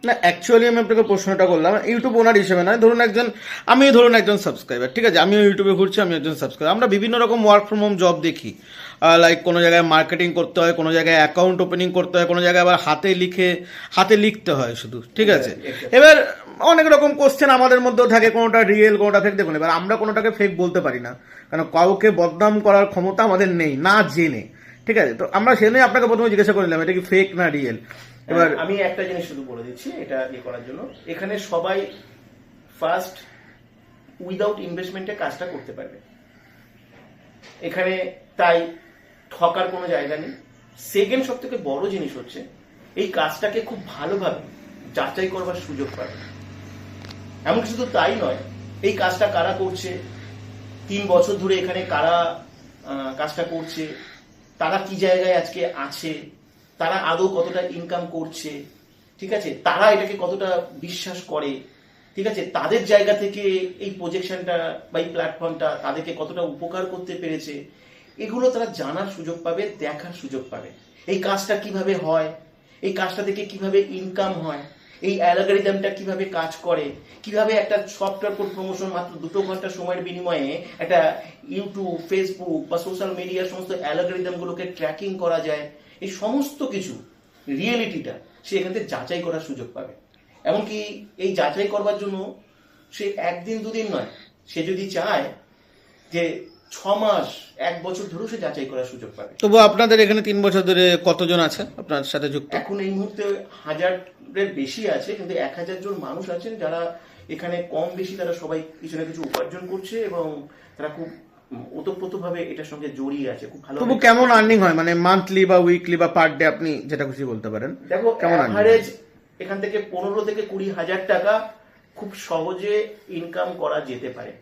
না, অ্যাকচুয়ালি আমি আপনাকে প্রশ্নটা করলাম ইউটিউব ওনার হিসেবে নয়, ধরুন একজন সাবস্ক্রাইবার, ঠিক আছে, আমিও ইউটিউবে ঘুরছি, আমি একজন সাবস্ক্রাইবার, আমরা বিভিন্ন রকম ওয়ার্ক ফ্রম হোম জব দেখি, লাইক কোনো জায়গায় মার্কেটিং করতে হয়, কোনো জায়গায় অ্যাকাউন্ট ওপেনিং করতে হয়, কোনো জায়গায় আবার হাতে লিখতে হয় শুধু, ঠিক আছে। এবার অনেক রকম কোশ্চেন আমাদের মধ্যেও থাকে, কোনোটা রিয়েল কোনোটা ফেক। দেখুন, এবার আমরা কোনোটাকে ফেক বলতে পারি না, কারণ কাউকে বদনাম করার ক্ষমতা আমাদের নেই, না জেনে, ঠিক আছে। তো আমরা সেজন্য আপনাকে প্রথমে জিজ্ঞাসা করে নিলাম এটা কি ফেক না রিয়েল। এবার আমি একটা জিনিস শুধু বলে দিচ্ছি এটা ইয়ে করার জন্য, এখানে সবাই ফার্স্ট উইদাউট ইনভেস্টমেন্টে কাজটা করতে পারবে এখানে, তাই ঠকার কোনো জায়গা নেই। সেকেন্ড সব থেকে বড় জিনিস হচ্ছে এই কাজটাকে খুব ভালোভাবে যাচাই করবার সুযোগ পাবে। এমন শুধু তাই নয়, এই কাজটা কারা করছে, 3 বছর ধরে এখানে কারা কাজটা করছে, তারা কি জায়গায় আজকে আছে, তারা আদৌ কতটা ইনকাম করছে, ঠিক আছে, তারা এটাকে কতটা বিশ্বাস করে, ঠিক আছে, তাদের জায়গা থেকে এই প্রজেকশনটা বা এই প্ল্যাটফর্মটা তাদেরকে কতটা উপকার করতে পেরেছে, এগুলো তারা জানার সুযোগ পাবে, দেখার সুযোগ পাবে। এই কাজটা কিভাবে হয়, এই কাজটা থেকে কিভাবে ইনকাম হয়, এই অ্যালগরিদমটা কিভাবে কাজ করে, কিভাবে একটা সফটওয়্যার কোড প্রমোশন মাত্র 2 ঘন্টা সময়ের বিনিময়ে একটা ইউটিউব, ফেসবুক বা সোশ্যাল মিডিয়ার সমস্ত অ্যালগরিদমগুলোকে ট্র্যাকিং করা যায়, এই সমস্ত কিছু রিয়েলিটিটা সে এখান থেকে যাচাই করার সুযোগ পাবে। এমনকি এই যাচাই করবার জন্য সে 1 দিন 2 দিন নয়, সে যদি চায় যে 6 মাস 1 বছর ধরেও সে যাচাই করার সুযোগ পাবে। তবু আপনাদের এখানে 3 বছর ধরে কতজন আছে আপনার সাথে যুক্ত? এখন এই মুহূর্তে 1000-এর বেশি আছে, কিন্তু 1000 জন মানুষ আছেন যারা এখানে কম বেশি তারা সবাই কিছু না কিছু উপার্জন করছে এবং তারা খুব ওতপ্রোতভাবে এটার সঙ্গে জড়িয়ে আছে, খুব ভালো। তবু কেমন আর্নিং হয়, মানে মান্থলি বা উইকলি বা পার ডে, আপনি যেটা খুশি বলতে পারেন। দেখো, কেমন অ্যাভারেজ এখান থেকে 15 থেকে 20 হাজার টাকা খুব সহজে ইনকাম করা যেতে পারে।